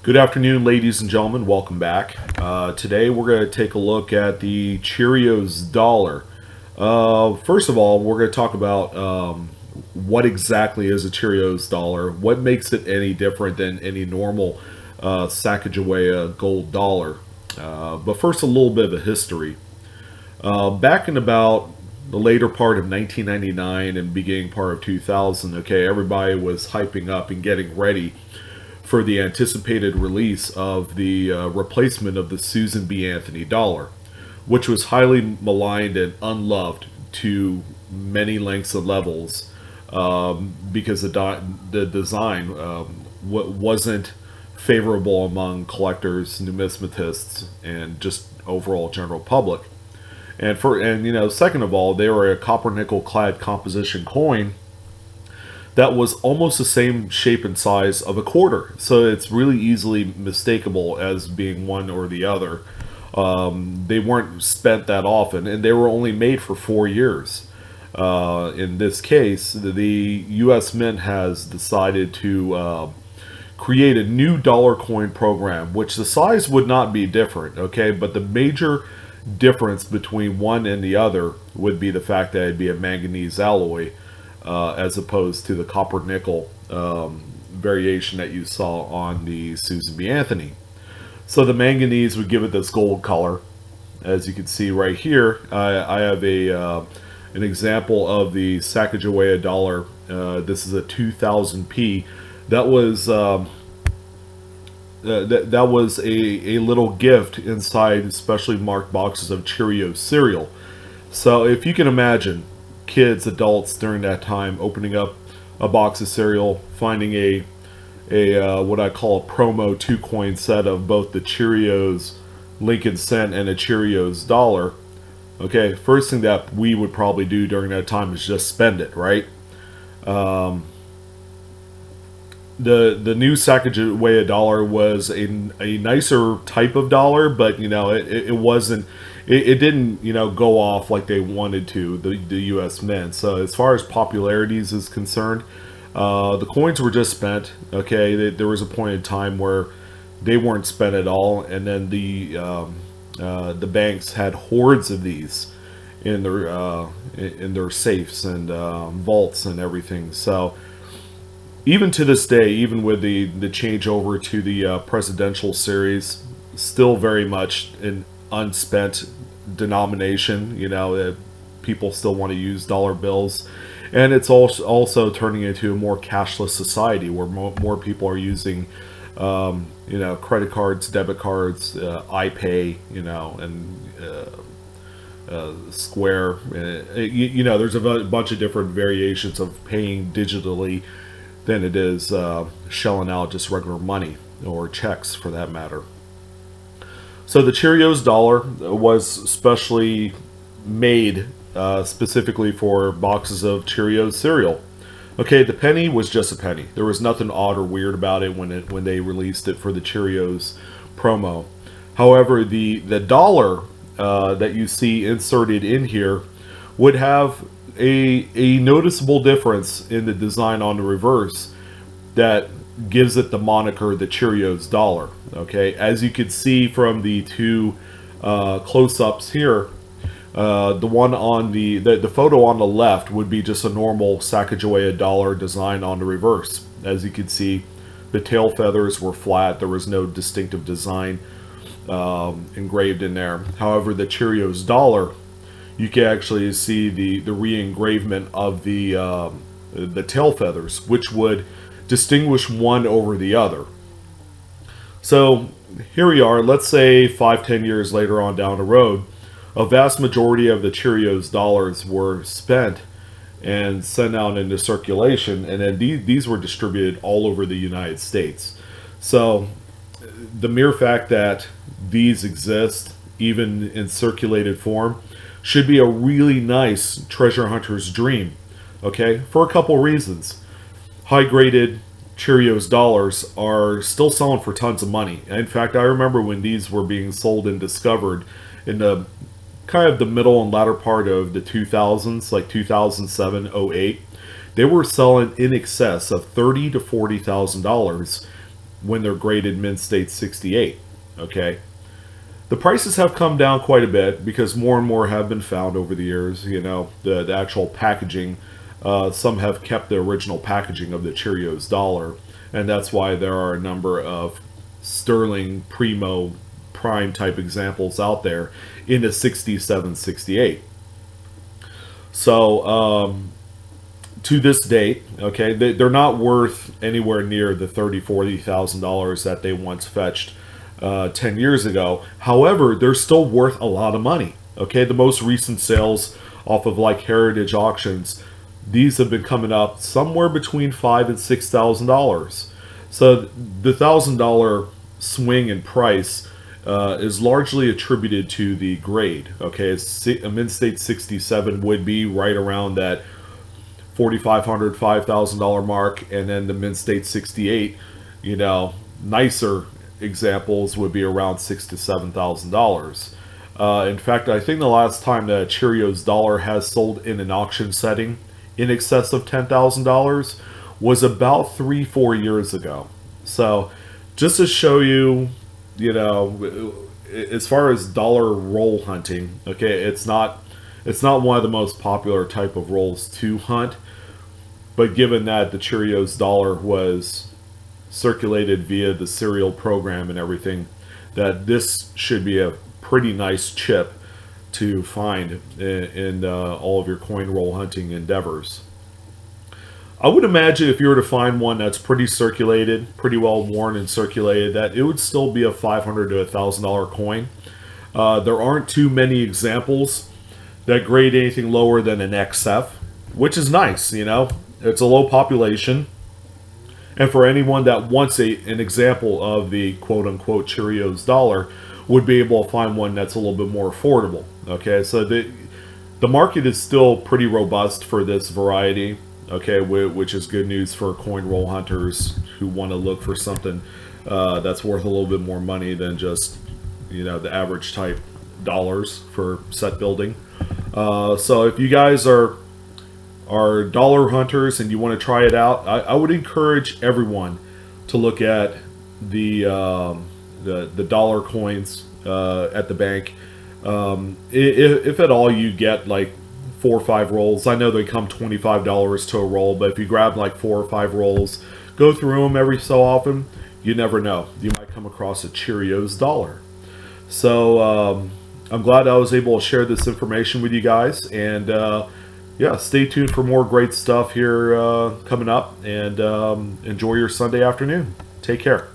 Good afternoon, ladies and gentlemen. Welcome back. Today we're going to take a look at the Cheerios Dollar. First of all, we're going to talk about what exactly is a Cheerios Dollar, what makes it any different than any normal Sacagawea gold dollar. But first, a little bit of a history. Back in about the later part of 1999 and beginning part of 2000, okay, everybody was hyping up and getting ready for the anticipated release of the replacement of the Susan B. Anthony dollar, which was highly maligned and unloved to many lengths and levels because the design wasn't favorable among collectors, numismatists, and just overall general public. And second of all, they were a copper nickel clad composition coin that was almost the same shape and size of a quarter. So it's really easily mistakable as being one or the other. They weren't spent that often, and they were only made for 4 years. In this case, the U.S. Mint has decided to create a new dollar coin program, which the size would not be different, okay? But the major difference between one and the other would be the fact that it'd be a manganese alloy, as opposed to the copper nickel variation that you saw on the Susan B. Anthony. So the manganese would give it this gold color, as you can see right here. I have an example of the Sacagawea Dollar. This is a 2000p. That was that was a little gift inside specially marked boxes of Cheerios cereal. So if you can imagine kids, adults during that time opening up a box of cereal, finding a what I call a promo 2-coin set of both the Cheerios Lincoln Cent and a Cheerios Dollar. Okay, first thing that we would probably do during that time is just spend it, right? The new Sacagawea Dollar was a nicer type of dollar, but it wasn't. It didn't, go off like they wanted to, the U.S. Mint. So as far as popularities is concerned, the coins were just spent. Okay, there was a point in time where they weren't spent at all, and then the banks had hordes of these in their safes and vaults and everything. So even to this day, even with the changeover to the presidential series, still very much an unspent denomination. People still want to use dollar bills, and it's also turning into a more cashless society where more people are using credit cards, debit cards, iPay, and Square. There's a bunch of different variations of paying digitally than it is shelling out just regular money or checks for that matter. So the Cheerios Dollar was specially made specifically for boxes of Cheerios cereal. Okay, the penny was just a penny. There was nothing odd or weird about it when they released it for the Cheerios promo. However, the dollar that you see inserted in here would have a noticeable difference in the design on the reverse that gives it the moniker the Cheerios Dollar. Okay, as you can see from the two close-ups here, the one on the photo on the left would be just a normal Sacagawea Dollar design on the reverse. As you can see, the tail feathers were flat. There was no distinctive design engraved in there. However, the Cheerios Dollar, you can actually see the re-engravement of the tail feathers, which would distinguish one over the other. So here we are, let's say 5-10 years later on down the road, a vast majority of the Cheerios dollars were spent and sent out into circulation, and then these were distributed all over the United States. So the mere fact that these exist, even in circulated form, should be a really nice treasure hunter's dream, okay, for a couple reasons. High-graded Cheerios dollars are still selling for tons of money. In fact, I remember when these were being sold and discovered in the kind of the middle and latter part of the 2000s, like 2007, 08, they were selling in excess of $30,000 to $40,000 when they're graded Mint State 68. Okay, the prices have come down quite a bit because more and more have been found over the years. You know, the actual packaging. Some have kept the original packaging of the Cheerios Dollar, and that's why there are a number of sterling primo prime type examples out there in the 67, 68. So to this date, okay, they're not worth anywhere near the $30,000-$40,000 that they once fetched 10 years ago. However, they're still worth a lot of money. Okay, the most recent sales off of like Heritage Auctions, these have been coming up somewhere between $5,000 and $6,000. So the $1,000 swing in price is largely attributed to the grade. Okay, a Mint State 67 would be right around that $4,500, $5,000 mark, and then the Mint State 68, you know, nicer examples would be around $6,000 to $7,000. In fact, I think the last time that Cheerios Dollar has sold in an auction setting in excess of $10,000 was about 3-4 years ago. So just to show you, you know, as far as dollar roll hunting, okay, it's not one of the most popular type of rolls to hunt, but given that the Cheerios Dollar was circulated via the serial program and everything, that this should be a pretty nice chip to find in all of your coin roll hunting endeavors. I would imagine if you were to find one that's pretty circulated, pretty well worn and circulated, that it would still be a $500 to $1,000 coin. There aren't too many examples that grade anything lower than an XF, which is nice, you know. It's a low population. And for anyone that wants an example of the quote-unquote Cheerios Dollar, would be able to find one that's a little bit more affordable. Okay, so the market is still pretty robust for this variety. Okay, which is good news for coin roll hunters who want to look for something that's worth a little bit more money than just, you know, the average type dollars for set building. So if you guys are dollar hunters and you want to try it out, I would encourage everyone to look at the dollar coins at the bank. If at all you get like 4 or 5 rolls, I know they come $25 to a roll, but if you grab like 4 or 5 rolls, go through them every so often, you never know, you might come across a Cheerios Dollar. So I'm glad I was able to share this information with you guys, and yeah, stay tuned for more great stuff here coming up, and enjoy your Sunday afternoon. Take care.